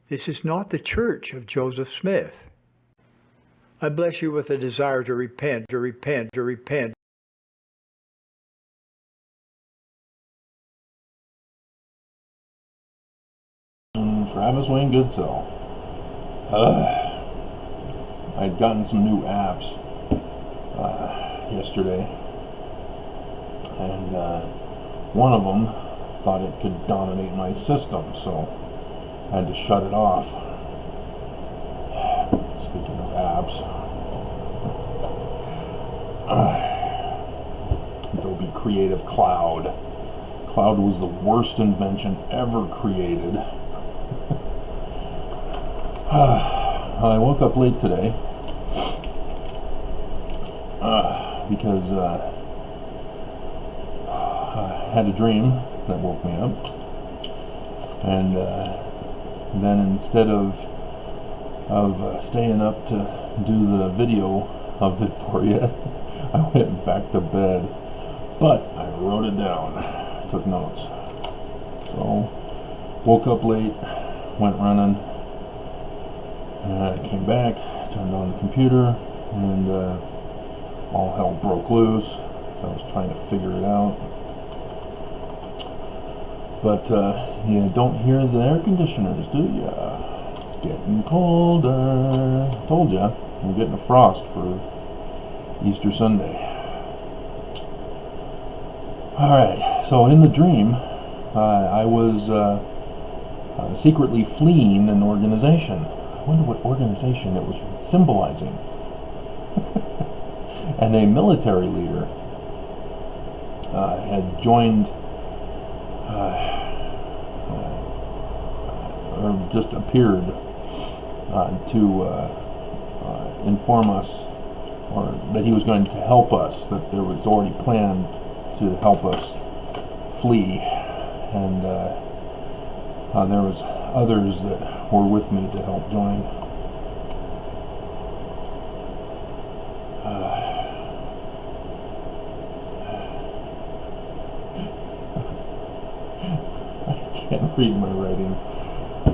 This is not the church of Joseph Smith. I bless you with a desire to repent, to repent, to repent. Travis Wayne Goodsell. I'd gotten some new apps yesterday, and one of them thought it could dominate my system, so I had to shut it off. Speaking of apps, Adobe Creative Cloud. Cloud was the worst invention ever created. I woke up late today because I had a dream that woke me up, and then instead of staying up to do the video of it for you, I went back to bed, but I wrote it down, took notes. So woke up late, went running. I came back, turned on the computer, and all hell broke loose. So I was trying to figure it out. But you don't hear the air conditioners, do ya? It's getting colder. Told ya, we're getting a frost for Easter Sunday. Alright, so in the dream, I was secretly fleeing an organization. I wonder what organization it was symbolizing. And a military leader had joined, or just appeared to inform us, or that he was going to help us, that there was already planned to help us flee. And there was others that were with me to help join. I can't read my writing.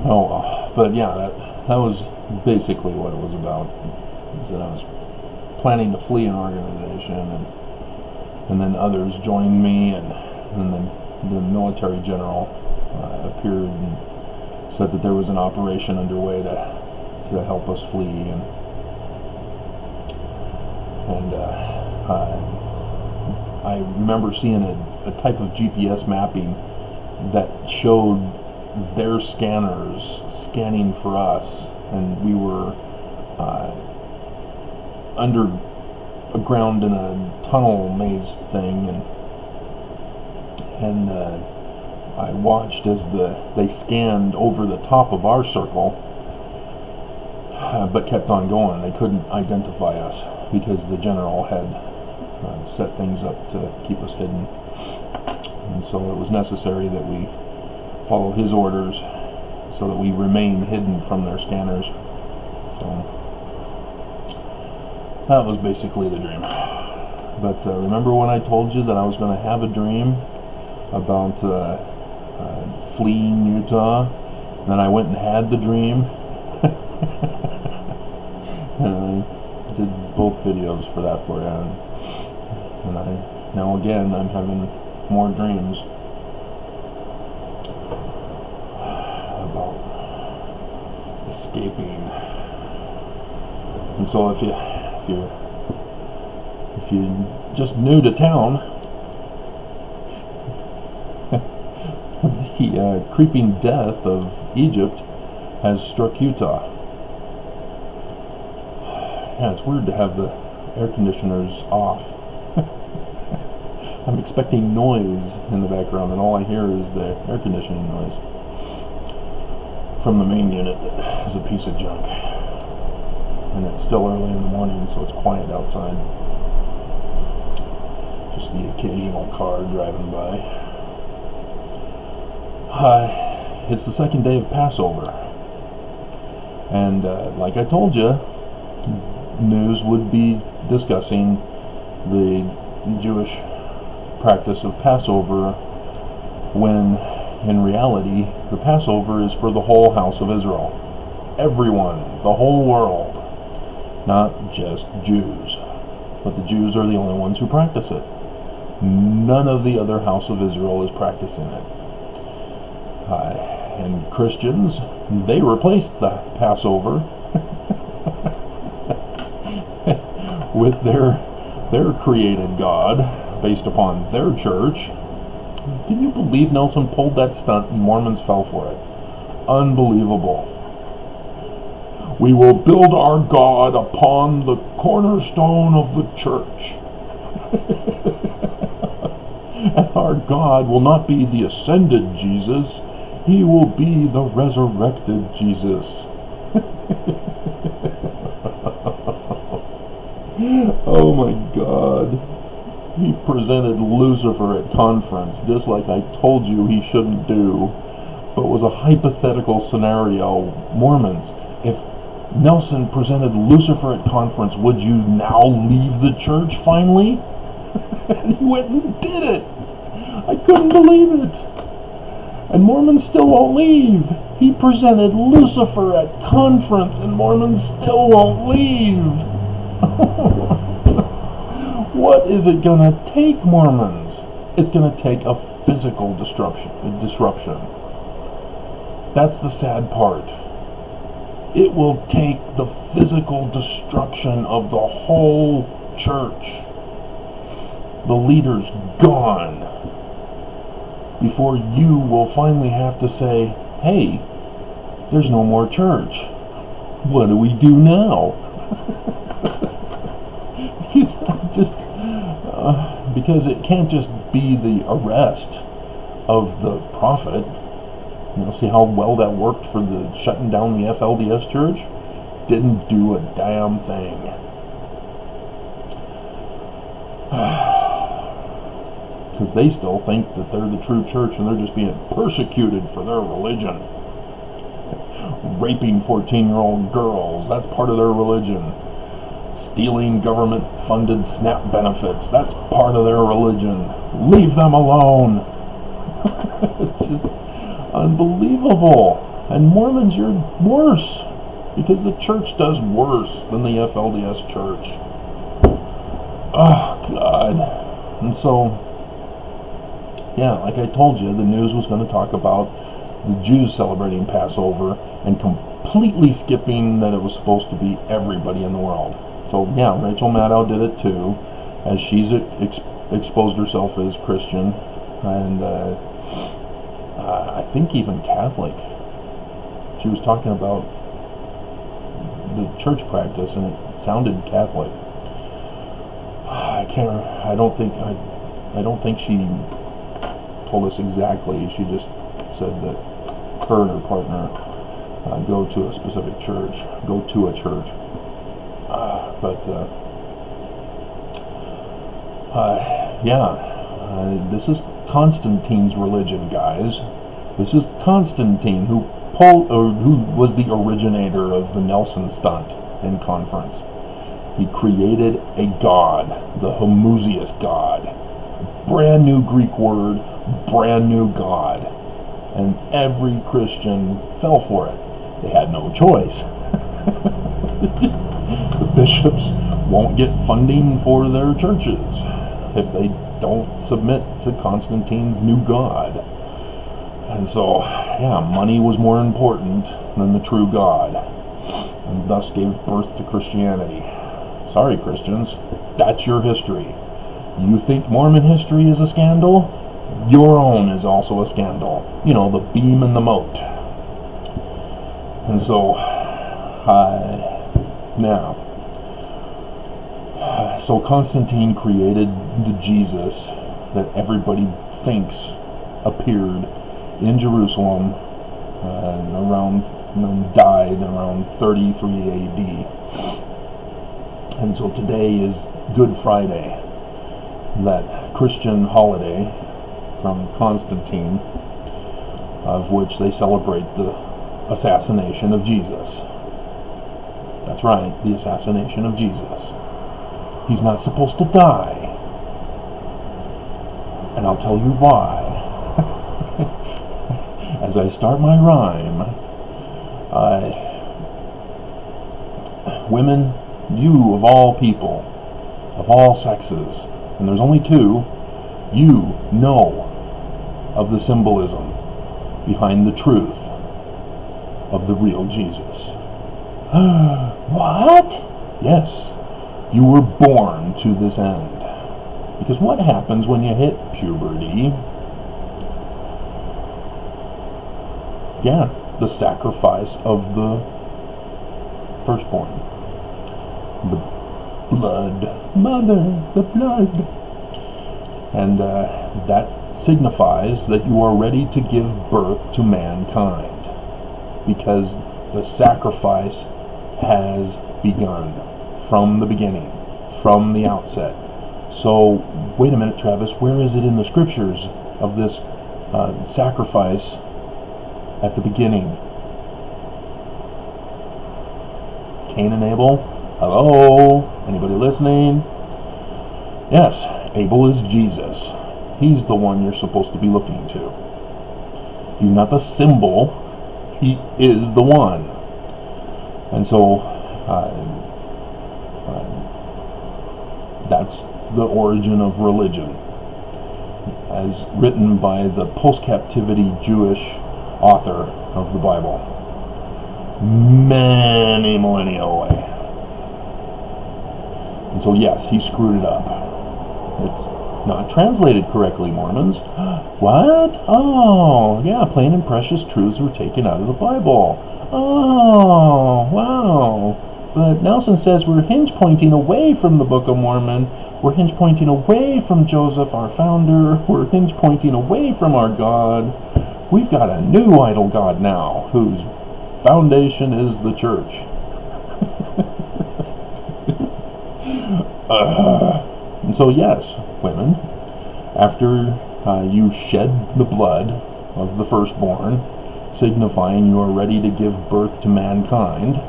Oh well. But yeah, that was basically what it was about. Was that I was planning to flee an organization, and then others joined me, and then the military general appeared and said that there was an operation underway to help us flee, and I remember seeing a type of GPS mapping that showed their scanners scanning for us, and we were underground in a tunnel maze thing, and I watched as they scanned over the top of our circle, but kept on going. They couldn't identify us because the general had set things up to keep us hidden, and so it was necessary that we follow his orders so that we remain hidden from their scanners. So that was basically the dream. But remember when I told you that I was going to have a dream about fleeing Utah? And then I went and had the dream. And I did both videos for that for you. And now again I'm having more dreams about escaping. And so if you're just new to town, the creeping death of Egypt has struck Utah. Yeah, it's weird to have the air conditioners off. I'm expecting noise in the background, and all I hear is the air conditioning noise from the main unit that is a piece of junk. And it's still early in the morning, so it's quiet outside. Just the occasional car driving by. It's the second day of Passover. And like I told you, news would be discussing the Jewish practice of Passover, when in reality the Passover is for the whole house of Israel. everyone, the whole world, not just Jews. But the Jews are the only ones who practice it. None of the other house of Israel is practicing it. And Christians, they replaced the Passover with their created God based upon their church. Can you believe Nelson pulled that stunt and Mormons fell for it? Unbelievable. We will build our God upon the cornerstone of the church. And our God will not be the ascended Jesus. He will be the resurrected Jesus. Oh my God. He presented Lucifer at conference, just like I told you he shouldn't do. But it was a hypothetical scenario. Mormons, if Nelson presented Lucifer at conference, would you now leave the church finally? And he went and did it. I couldn't believe it. And Mormons still won't leave. He presented Lucifer at conference and Mormons still won't leave. What is it going to take, Mormons? It's going to take a physical disruption. That's the sad part. It will take the physical destruction of the whole church. The leaders gone. Before you will finally have to say, hey, there's no more church. What do we do now? Just because it can't just be the arrest of the prophet. You know, see how well that worked for the shutting down the LDS church? Didn't do a damn thing. Because they still think that they're the true church and they're just being persecuted for their religion. Raping 14-year-old girls, that's part of their religion. Stealing government-funded SNAP benefits, that's part of their religion. Leave them alone. It's just unbelievable. And Mormons, you're worse. Because the church does worse than the FLDS church. Oh, God. And so, yeah, like I told you, the news was going to talk about the Jews celebrating Passover and completely skipping that it was supposed to be everybody in the world. So, yeah, Rachel Maddow did it too, as she's exposed herself as Christian, and I think even Catholic. She was talking about the church practice, and it sounded Catholic. I don't think she told us exactly. She just said that her and her partner go to a specific church, this is Constantine's religion, guys. This is Constantine who was the originator of the Nelson stunt in conference. He created a god, the homoousios god. Brand new Greek word, brand new god. And every Christian fell for it. They had no choice. The bishops won't get funding for their churches if they don't submit to Constantine's new god. And so, yeah, money was more important than the true God, and thus gave birth to Christianity. Sorry, Christians, that's your history. You think Mormon history is a scandal? Your own is also a scandal. You know, the beam and the moat. And so, so Constantine created the Jesus that everybody thinks appeared in Jerusalem and died around 33 AD. And so today is Good Friday, that Christian holiday from Constantine, of which they celebrate the assassination of Jesus. That's right, the assassination of Jesus. He's not supposed to die. And I'll tell you why. As I start my rhyme, women, you of all people, of all sexes, and there's only two, you know of the symbolism behind the truth of the real Jesus. What? Yes, you were born to this end. Because what happens when you hit puberty? Yeah, the sacrifice of the firstborn. The blood. Mother, the blood. And that signifies that you are ready to give birth to mankind. Because the sacrifice has begun from the beginning, from the outset. So, wait a minute, Travis, where is it in the scriptures of this sacrifice at the beginning? Cain and Abel? Hello? Anybody listening? Yes, Abel is Jesus. He's the one you're supposed to be looking to. He's not the symbol. He is the one. And so, that's the origin of religion, as written by the post-captivity Jewish author of the Bible, many millennia away. And so yes, he screwed it up. It's not translated correctly, Mormons. What? Oh, yeah, plain and precious truths were taken out of the Bible. Oh, wow. But Nelson says we're hinge pointing away from the Book of Mormon. We're hinge pointing away from Joseph, our founder. We're hinge pointing away from our God. We've got a new idol God now, whose foundation is the church. And so yes, women, after you shed the blood of the firstborn, signifying you are ready to give birth to mankind,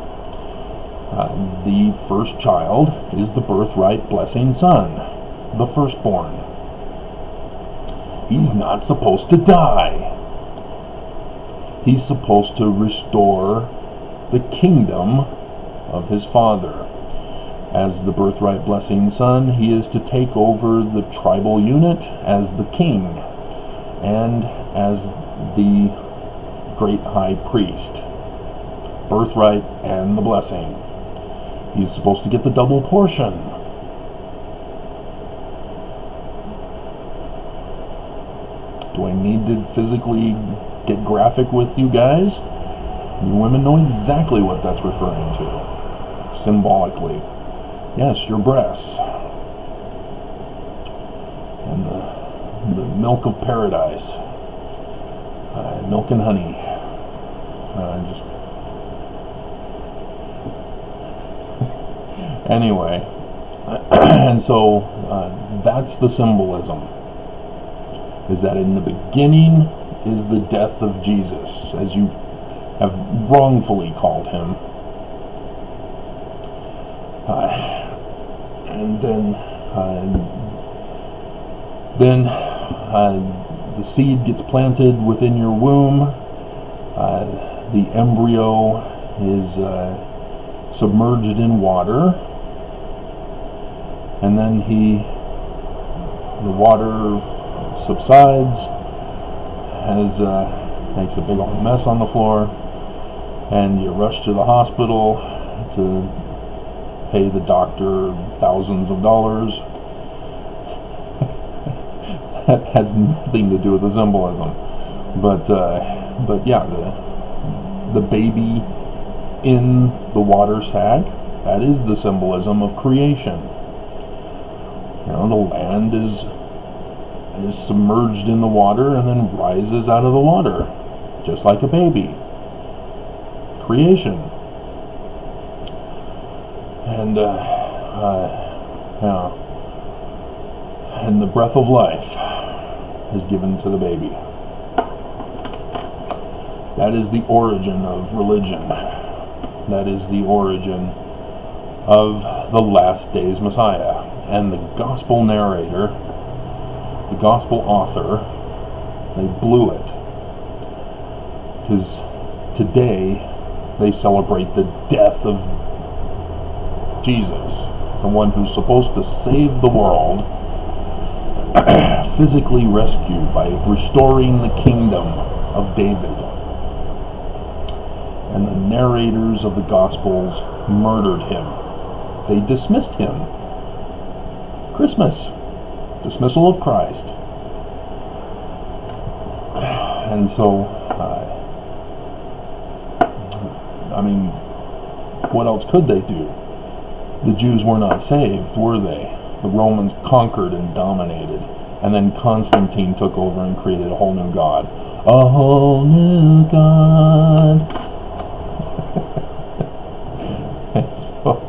the first child is the birthright blessing son, the firstborn. He's not supposed to die. He's supposed to restore the kingdom of his father. As the birthright blessing son, he is to take over the tribal unit as the king and as the great high priest. Birthright and the blessing. He's supposed to get the double portion. Do I need to physically get graphic with you guys? You women know exactly what that's referring to. Symbolically. Yes, your breasts. And the milk of paradise. Milk and honey. Anyway, and so that's the symbolism, is that in the beginning is the death of Jesus, as you have wrongfully called him, and then the seed gets planted within your womb, the embryo is submerged in water, and then the water subsides, makes a big old mess on the floor, and you rush to the hospital to pay the doctor thousands of dollars. That has nothing to do with the symbolism, but yeah, the baby in the water sack, that is the symbolism of creation. You know, the land is submerged in the water and then rises out of the water, just like a baby. Creation. And and the breath of life is given to the baby. That is the origin of religion. That is the origin of the last days Messiah. And the gospel narrator, the gospel author, they blew it. Because today they celebrate the death of Jesus, the one who's supposed to save the world, physically rescued by restoring the kingdom of David. And the narrators of the Gospels murdered him. They dismissed him. Christmas. Dismissal of Christ. And so, what else could they do? The Jews were not saved, were they? The Romans conquered and dominated. And then Constantine took over and created a whole new god. A whole new god. And so,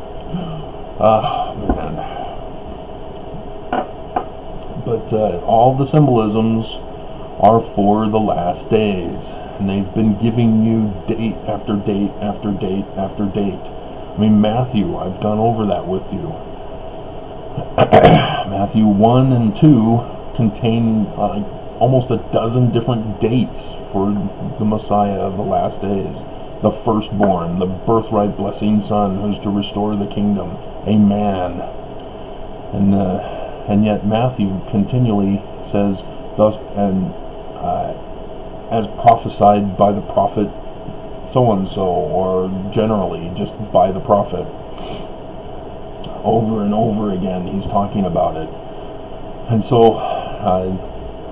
man. But all the symbolisms are for the last days. And they've been giving you date after date after date after date. Matthew, I've gone over that with you. Matthew 1 and 2 contain almost a dozen different dates for the Messiah of the last days. The firstborn, the birthright blessing son who's to restore the kingdom, a man. And yet Matthew continually says, thus, and as prophesied by the prophet so-and-so, or generally just by the prophet. Over and over again he's talking about it. And so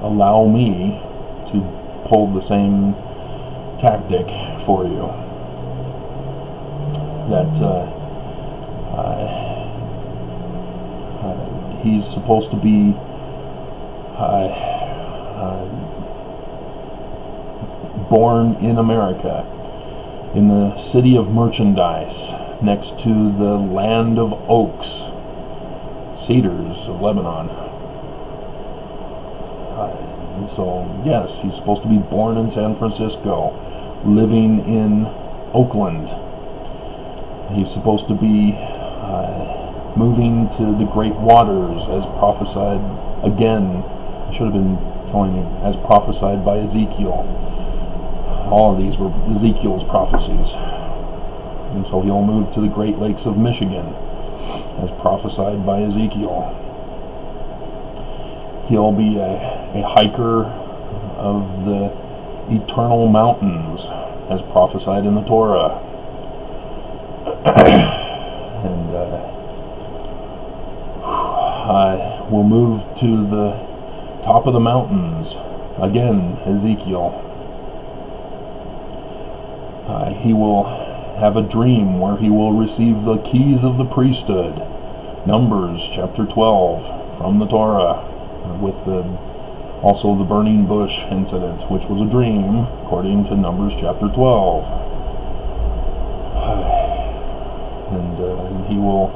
allow me to pull the same tactic for you, that he's supposed to be born in America, in the city of merchandise, next to the land of oaks, cedars of Lebanon. And so, yes, he's supposed to be born in San Francisco, living in Oakland. He's supposed to be moving to the great waters, as prophesied again. I should have been telling you, as prophesied by Ezekiel. All of these were Ezekiel's prophecies. And so he'll move to the Great Lakes of Michigan, as prophesied by Ezekiel. He'll be a hiker of the eternal mountains, as prophesied in the Torah. And we'll move to the top of the mountains, again, Ezekiel. He will have a dream where he will receive the keys of the priesthood. Numbers chapter 12 from the Torah, with also the burning bush incident, which was a dream, according to Numbers chapter 12. And he will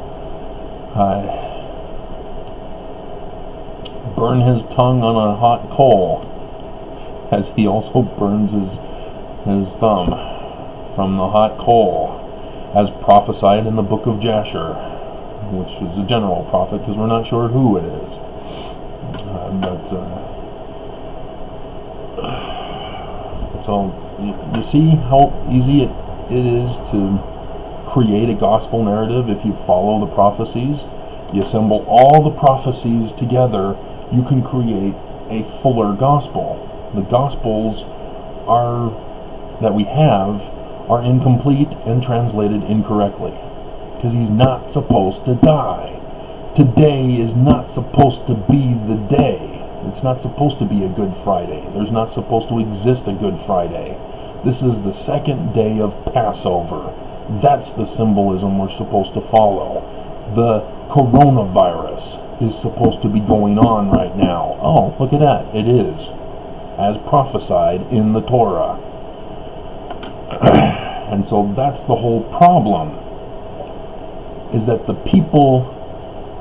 burn his tongue on a hot coal, as he also burns his thumb from the hot coal, as prophesied in the book of Jasher, which is a general prophet, because we're not sure who it is. So you see how easy it is to create a gospel narrative if you follow the prophecies. You assemble all the prophecies together, you can create a fuller gospel. The gospels that we have are incomplete and translated incorrectly, because he's not supposed to die. Today is not supposed to be the day. It's not supposed to be a Good Friday. There's not supposed to exist a Good Friday. This is the second day of Passover. That's the symbolism we're supposed to follow. The coronavirus is supposed to be going on right now. Oh, look at that. It is, as prophesied in the Torah. And so that's the whole problem, is that the people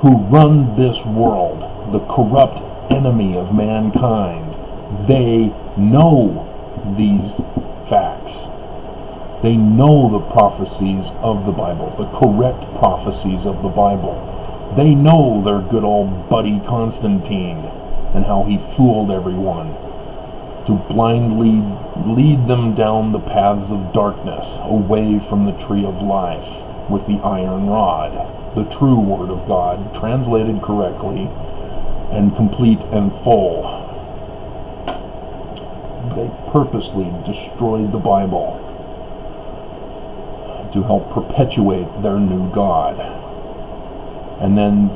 who run this world, the corrupt enemy of mankind, they know these facts. They know the prophecies of the Bible, the correct prophecies of the Bible. They know their good old buddy Constantine and how he fooled everyone to blindly lead them down the paths of darkness, away from the tree of life. with the iron rod, the true Word of God, translated correctly and complete and full. They purposely destroyed the Bible to help perpetuate their new God, and then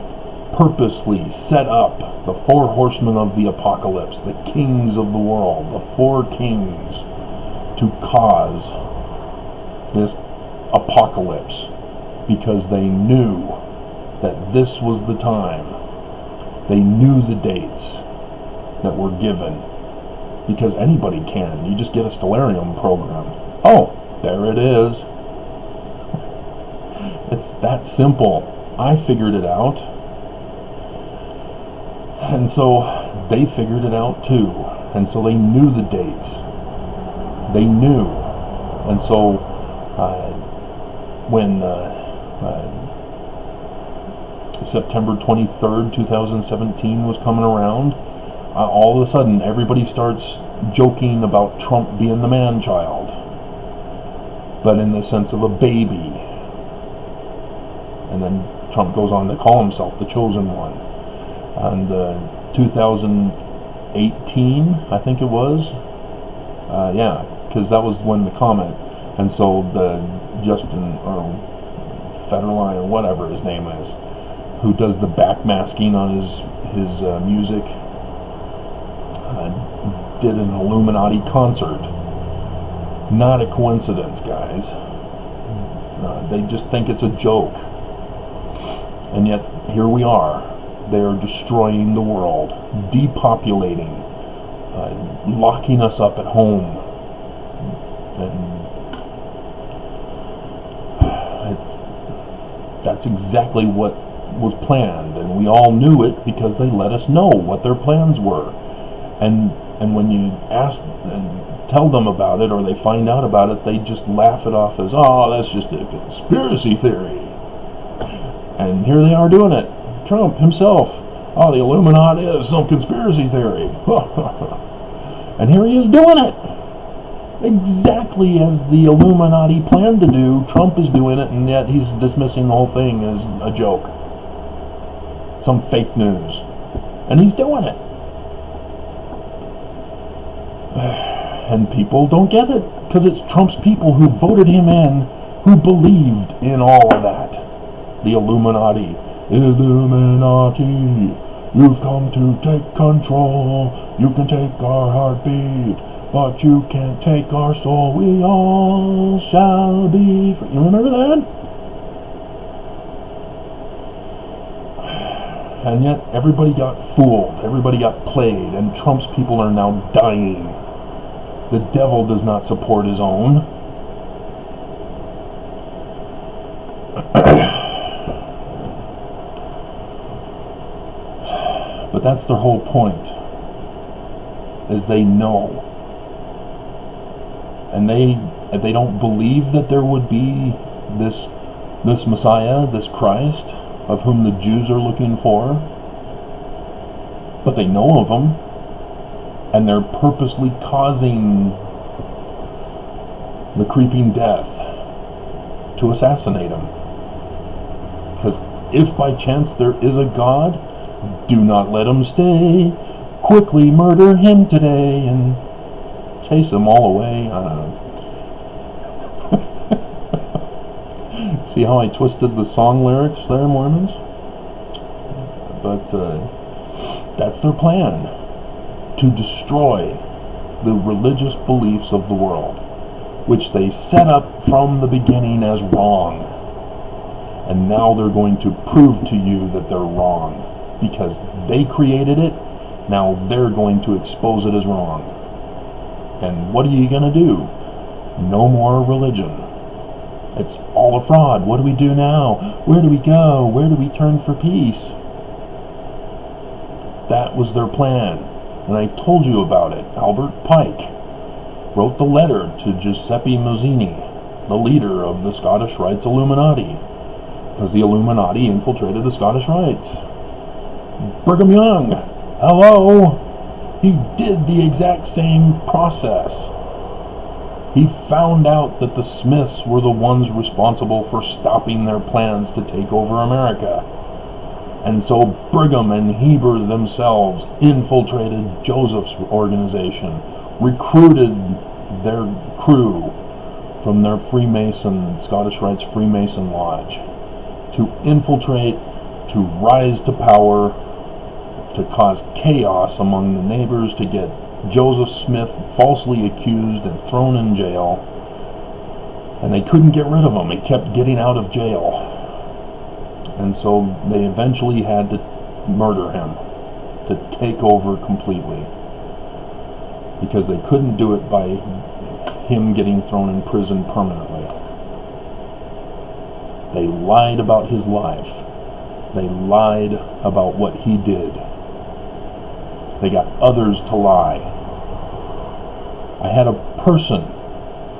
purposely set up the 4 horsemen of the apocalypse, the kings of the world, the 4 kings, to cause this apocalypse, because they knew that this was the time. They knew the dates that were given, because anybody can. You just get a stellarium program. Oh, there it is. It's that simple. I figured it out. And so they figured it out too. And so they knew the dates. They knew. And so when September 23rd, 2017 was coming around, all of a sudden everybody starts joking about Trump being the man-child, but in the sense of a baby. And then Trump goes on to call himself the chosen one. And 2018, I think it was, yeah, because that was when the comment. And so the Justin, or Federline, or whatever his name is, who does the backmasking on his music, did an Illuminati concert. Not a coincidence, guys. They just think it's a joke. And yet, here we are. They are destroying the world, depopulating, locking us up at home. And that's exactly what was planned, and we all knew it because they let us know what their plans were. And when you ask and tell them about it, or they find out about it, they just laugh it off as, oh, that's just a conspiracy theory. And here they are doing it. Trump himself, oh, the Illuminati is some conspiracy theory. And here he is doing it. Exactly as the Illuminati planned to do, Trump is doing it, and yet he's dismissing the whole thing as a joke. Some fake news. And he's doing it. And people don't get it, because it's Trump's people who voted him in, who believed in all of that. The Illuminati. Illuminati, you've come to take control. You can take our heartbeat, but you can't take our soul. We all shall be free. You remember that? And yet everybody got fooled. Everybody got played. And Trump's people are now dying. The devil does not support his own. But that's their whole point, is they know. And they don't believe that there would be this Messiah, this Christ, of whom the Jews are looking for. But they know of him. And they're purposely causing the creeping death to assassinate him. Because if by chance there is a God, do not let him stay. Quickly murder him today and chase them all away. I don't know. See how I twisted the song lyrics there, Mormons? But that's their plan. To destroy the religious beliefs of the world, which they set up from the beginning as wrong. And now they're going to prove to you that they're wrong. Because they created it, now they're going to expose it as wrong. And what are you going to do? No more religion. It's all a fraud. What do we do now? Where do we go? Where do we turn for peace? That was their plan. And I told you about it. Albert Pike wrote the letter to Giuseppe Mazzini, the leader of the Scottish Rites Illuminati, because the Illuminati infiltrated the Scottish Rites. Brigham Young, hello, he did the exact same process. He found out that the Smiths were the ones responsible for stopping their plans to take over America. And so Brigham and Heber themselves infiltrated Joseph's organization, recruited their crew from their Freemason, Scottish Rites Freemason Lodge, to infiltrate, to rise to power, to cause chaos among the neighbors, to get Joseph Smith falsely accused and thrown in jail. And they couldn't get rid of him. He kept getting out of jail. And so they eventually had to murder him, to take over completely. Because they couldn't do it by him getting thrown in prison permanently. They lied about his life. They lied about what he did. They got others to lie. I had a person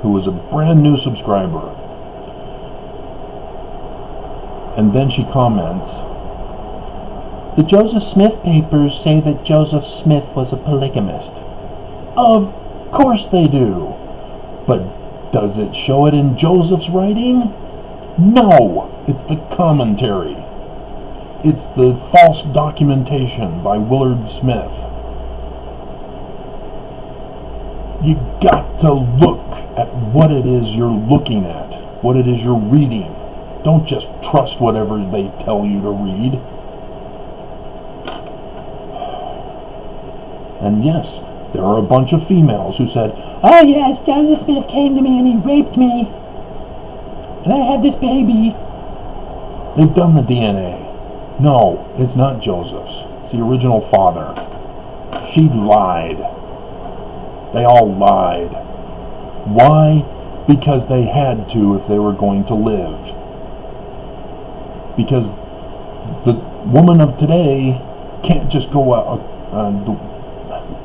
who was a brand new subscriber, and then she comments, "The Joseph Smith papers say that Joseph Smith was a polygamist." Of course they do. But does it show it in Joseph's writing? No, it's the commentary. It's the false documentation by Willard Smith. You got to look at what it is you're looking at, what it is you're reading. Don't just trust whatever they tell you to read. And yes, there are a bunch of females who said, "Oh yes, Joseph Smith came to me and he raped me. And I had this baby." They've done the DNA. No, it's not Joseph's. It's the original father. She lied. They all lied. Why? Because they had to if they were going to live. Because the woman of today can't just go out.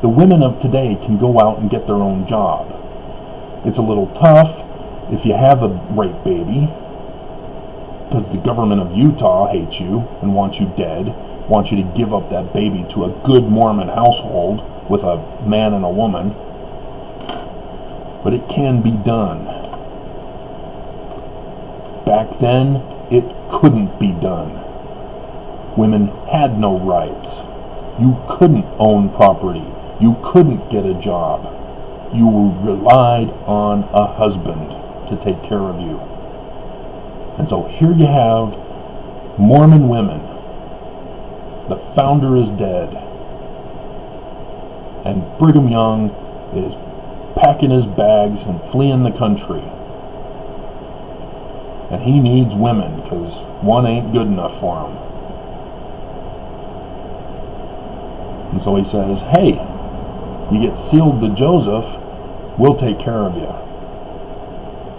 The women of today can go out and get their own job. It's a little tough if you have a rape baby, because the government of Utah hates you and wants you dead, wants you to give up that baby to a good Mormon household with a man and a woman. But it can be done. Back then, it couldn't be done. Women had no rights. You couldn't own property. You couldn't get a job. You relied on a husband to take care of you. And so here you have Mormon women. The founder is dead. And Brigham Young is packing his bags and fleeing the country. And he needs women because one ain't good enough for him. And so he says, "Hey, you get sealed to Joseph, we'll take care of you.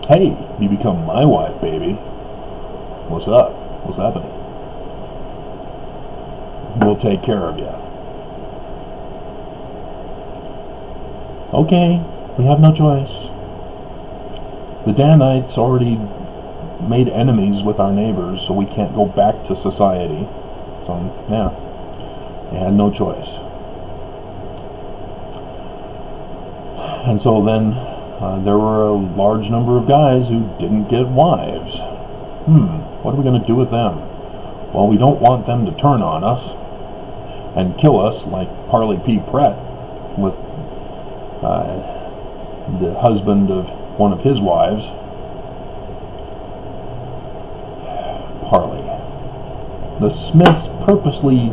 Hey, you become my wife, baby. What's up? What's happening? We'll take care of you." Okay, we have no choice. The Danites already made enemies with our neighbors, so we can't go back to society. So, yeah, they had no choice. And so then there were a large number of guys who didn't get wives. What are we going to do with them? Well, we don't want them to turn on us and kill us like Parley P. Pratt with the husband of one of his wives, Parley. The Smiths purposely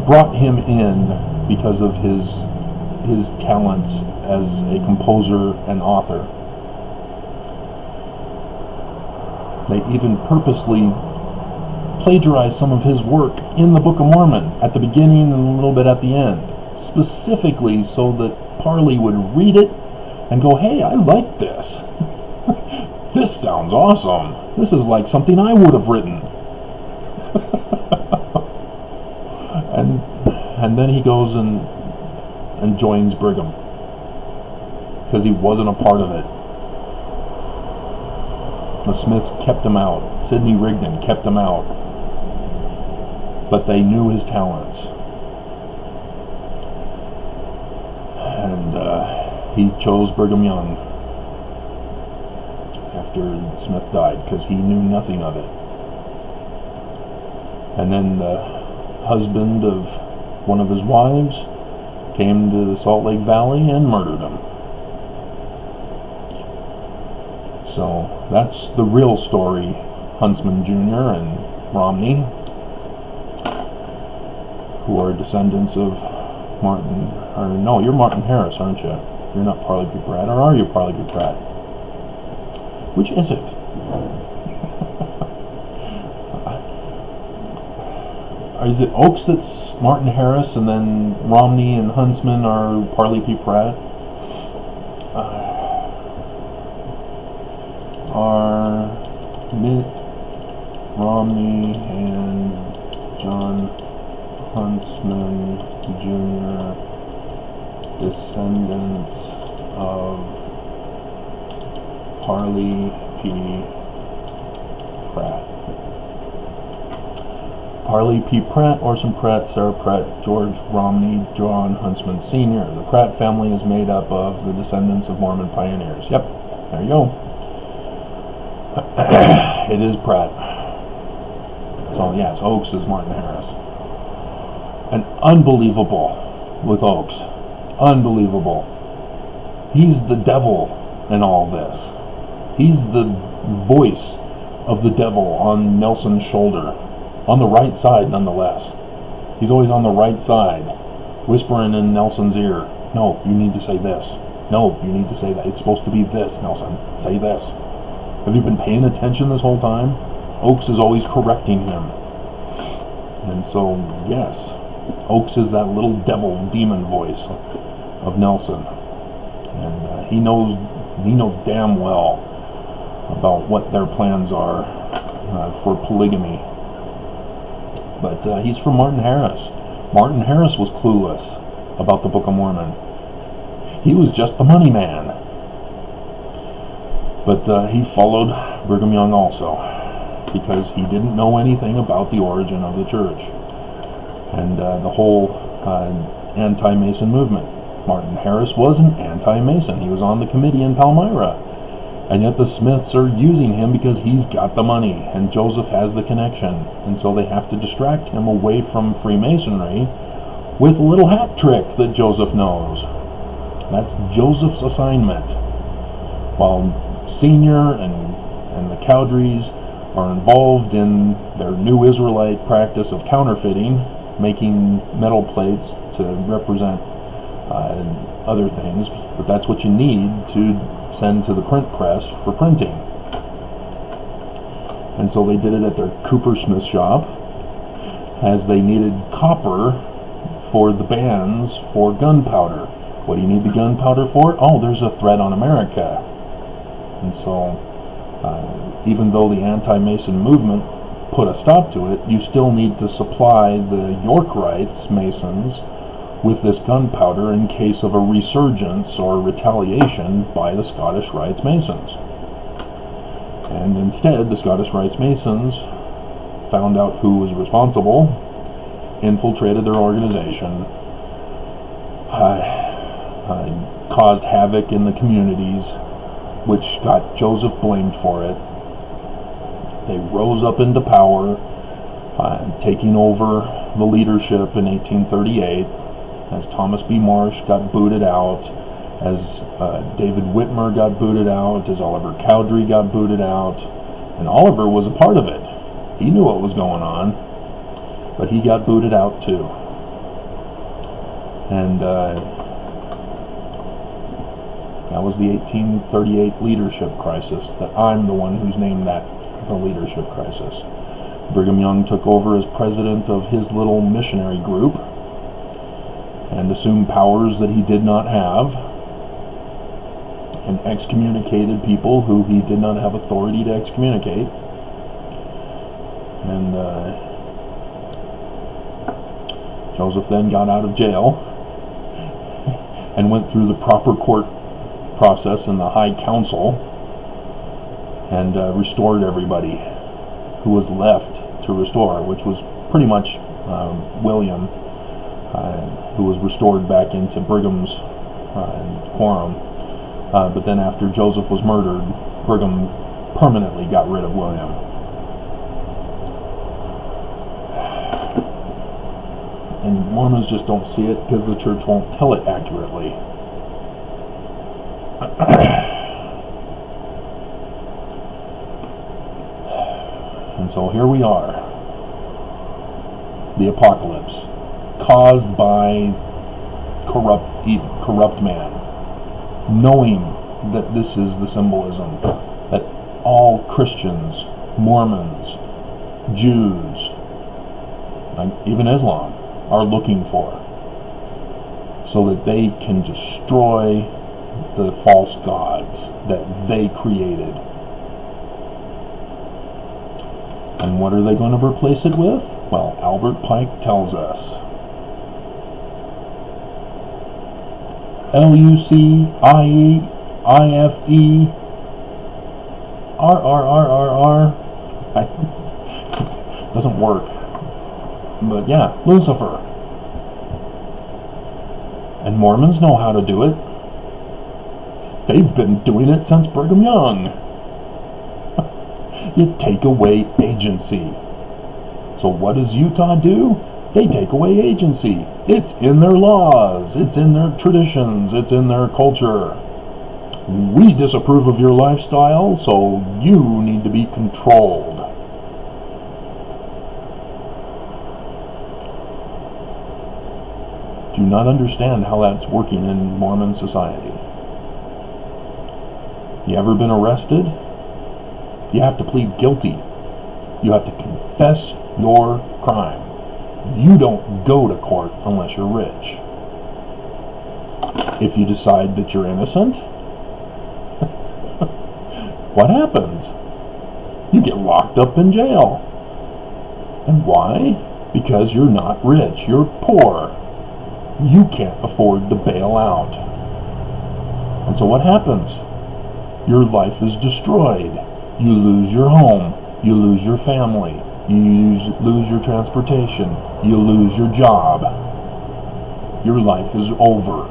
brought him in because of his talents as a composer and author. They even purposely plagiarized some of his work in the Book of Mormon at the beginning and a little bit at the end, specifically so that Parley would read it and go, "Hey, I like this. This sounds awesome. This is like something I would have written." and then he goes and joins Brigham because he wasn't a part of it. The Smiths kept him out. Sidney Rigdon kept him out. But they knew his talents. And he chose Brigham Young. after Smith died, because he knew nothing of it. And then the husband of one of his wives came to the Salt Lake Valley and murdered him. So that's the real story, Huntsman Jr. and Romney, who are descendants of Martin, or no, you're Martin Harris, aren't you? You're not Parley P. Pratt, or are you Parley P. Pratt? Which is it? Is it Oaks that's Martin Harris, and then Romney and Huntsman are Parley P. Pratt? Are Mitt Romney and John Huntsman Jr. descendants of Parley P. Pratt? Parley P. Pratt, Orson Pratt, Sarah Pratt, George Romney, John Huntsman Sr. The Pratt family is made up of the descendants of Mormon pioneers. Yep, there you go. It is Pratt. So yes, Oaks is Martin Harris. And unbelievable with Oaks. Unbelievable. He's the devil in all this. He's the voice of the devil on Nelson's shoulder. On the right side, nonetheless. He's always on the right side, whispering in Nelson's ear, no, you need to say this. No, you need to say that. It's supposed to be this, Nelson. Say this. Have you been paying attention this whole time? Oaks is always correcting him. And so, yes, Oaks is that little devil demon voice of Nelson. And he knows damn well about what their plans are for polygamy. But he's from Martin Harris. Martin Harris was clueless about the Book of Mormon. He was just the money man. But he followed Brigham Young also, because he didn't know anything about the origin of the church and the whole anti-Mason movement. Martin Harris was an anti-Mason. He was on the committee in Palmyra. And yet the Smiths are using him because he's got the money and Joseph has the connection. And so they have to distract him away from Freemasonry with a little hat trick that Joseph knows. That's Joseph's assignment. While Senior and the Cowdreys are involved in their new Israelite practice of counterfeiting, making metal plates to represent other things, but that's what you need to send to the print press for printing. And so they did it at their coopersmith shop, as they needed copper for the bands for gunpowder. What do you need the gunpowder for? Oh, there's a threat on America. And so even though the anti-Mason movement put a stop to it, you still need to supply the Yorkites Masons with this gunpowder in case of a resurgence or retaliation by the Scottish Rites Masons. And instead, the Scottish Rites Masons found out who was responsible, infiltrated their organization, caused havoc in the communities, which got Joseph blamed for it. They rose up into power, taking over the leadership in 1838, as Thomas B. Marsh got booted out, as David Whitmer got booted out, as Oliver Cowdery got booted out, and Oliver was a part of it. He knew what was going on, but he got booted out too. And that was the 1838 leadership crisis that I'm the one who's named that the leadership crisis. Brigham Young took over as president of his little missionary group and assumed powers that he did not have, and excommunicated people who he did not have authority to excommunicate. And Joseph then got out of jail and went through the proper court process in the High Council and restored everybody who was left to restore, which was pretty much William, who was restored back into Brigham's quorum. But then after Joseph was murdered, Brigham permanently got rid of William. And Mormons just don't see it because the church won't tell it accurately. And so here we are. The apocalypse, caused by corrupt man, knowing that this is the symbolism that all Christians, Mormons, Jews, even Islam, are looking for, so that they can destroy the false gods that they created. And what are they going to replace it with? Well, Albert Pike tells us. LUCIEFERRRRR. Doesn't work. But yeah, Lucifer. And Mormons know how to do it. They've been doing it since Brigham Young. You take away agency. So what does Utah do? They take away agency. It's in their laws. It's in their traditions. It's in their culture. We disapprove of your lifestyle, so you need to be controlled. Do not understand how that's working in Mormon society. You ever been arrested? You have to plead guilty. You have to confess your crime. You don't go to court unless you're rich. If you decide that you're innocent, what happens? You get locked up in jail. And why? Because you're not rich. You're poor. You can't afford to bail out. And so what happens? Your life is destroyed. You lose your home. You lose your family. You lose your transportation. You lose your job. Your life is over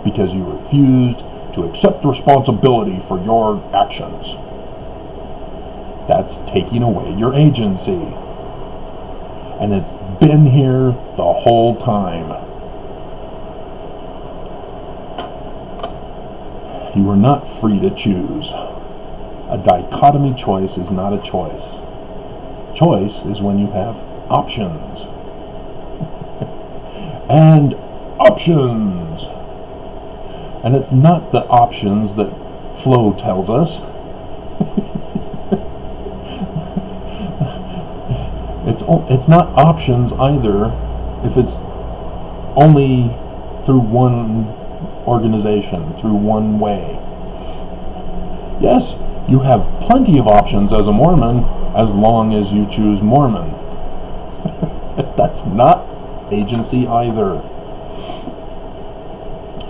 because you refused to accept responsibility for your actions. That's taking away your agency. And it's been here the whole time. You are not free to choose. A dichotomy choice is not a choice. Choice is when you have options. And options. And it's not the options that Flo tells us. It's not options either if it's only through one organization, through one way. Yes, you have plenty of options as a Mormon as long as you choose Mormon. That's not agency either.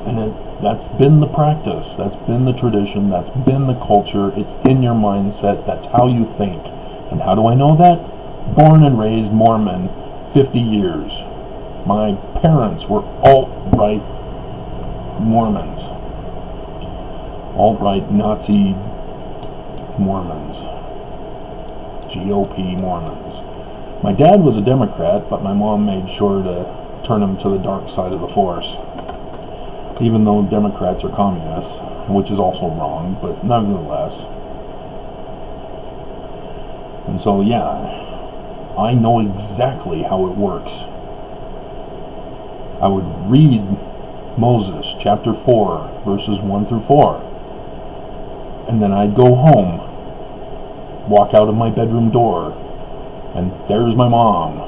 And that's been the practice, that's been the tradition, that's been the culture, it's in your mindset, that's how you think. And how do I know that? Born and raised Mormon, 50 years. My parents were alt-right Mormons. Alt-right Nazi Mormons. GOP Mormons. My dad was a Democrat, but my mom made sure to turn him to the dark side of the force. Even though Democrats are communists, which is also wrong, but nevertheless. And so, yeah, I know exactly how it works. I would read Moses, chapter 4, verses 1 through 4. And then I'd go home, walk out of my bedroom door, and there's my mom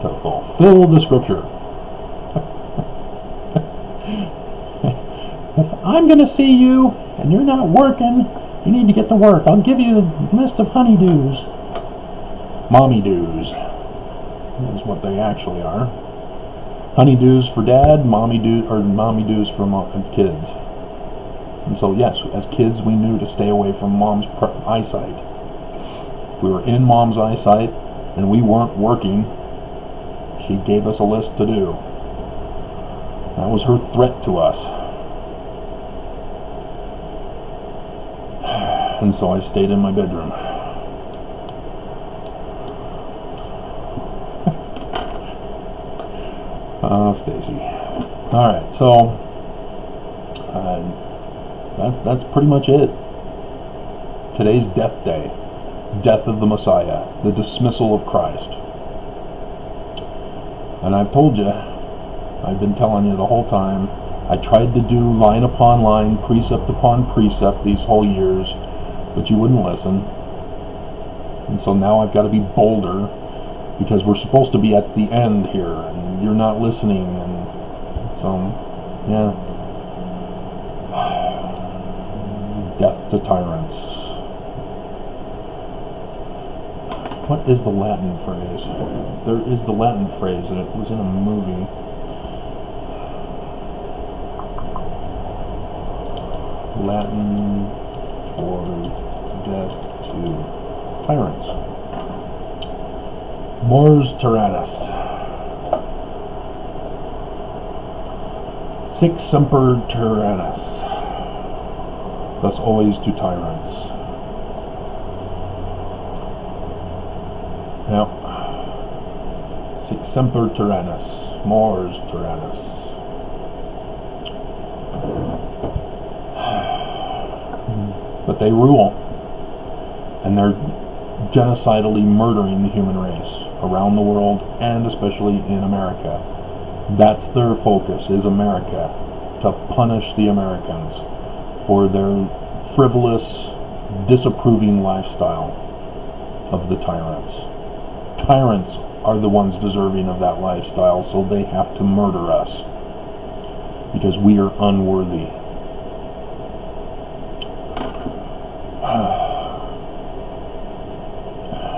to fulfill the scripture. If I'm going to see you and you're not working, you need to get to work. I'll give you a list of honeydews. Mommy dews is what they actually are. Honeydews for dad, mommy dews for kids. And so yes, as kids we knew to stay away from mom's eyesight. If we were in mom's eyesight and we weren't working, she gave us a list to do. That was her threat to us. And so I stayed in my bedroom. Stacy. Alright, so that's pretty much it. Today's death day. Death of the Messiah. The dismissal of Christ. And I've told you, I've been telling you the whole time, I tried to do line upon line, precept upon precept these whole years, but you wouldn't listen. And so now I've got to be bolder, because we're supposed to be at the end here, and you're not listening, and so, yeah. Death to tyrants. What is the Latin phrase? There is the Latin phrase, and it was in a movie. Latin for death to tyrants. Mors tyrannus. Sic semper tyrannus. Thus always to tyrants. Yep. Sic semper tyrannus. Mors tyrannus. But they rule, and they're genocidally murdering the human race around the world, and especially in America. That's their focus, is America, to punish the Americans for their frivolous, disapproving lifestyle of the tyrants. Tyrants are the ones deserving of that lifestyle, so they have to murder us because we are unworthy.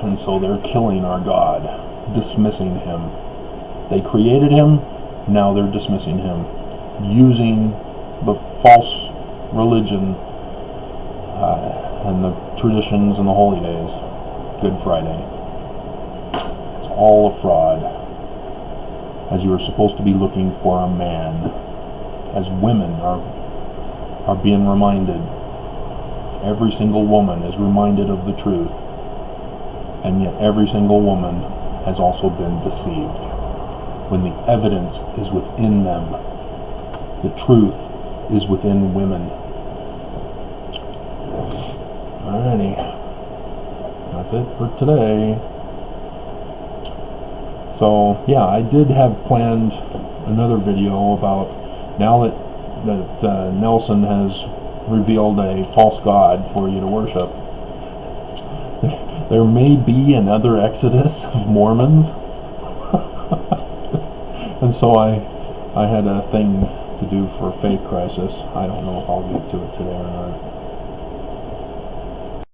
And so they're killing our God, dismissing him. They created him, now they're dismissing him, using the false religion and the traditions and the holy days. Good Friday. It's all a fraud. As you are supposed to be looking for a man, as women are being reminded. Every single woman is reminded of the truth, and yet every single woman has also been deceived when the evidence is within them. The truth is within women. Alrighty, that's it for today. So yeah, I did have planned another video about, now that Nelson has revealed a false god for you to worship, there may be another exodus of Mormons. And so I had a thing to do for Faith Crisis. I don't know if I'll get to it today or not.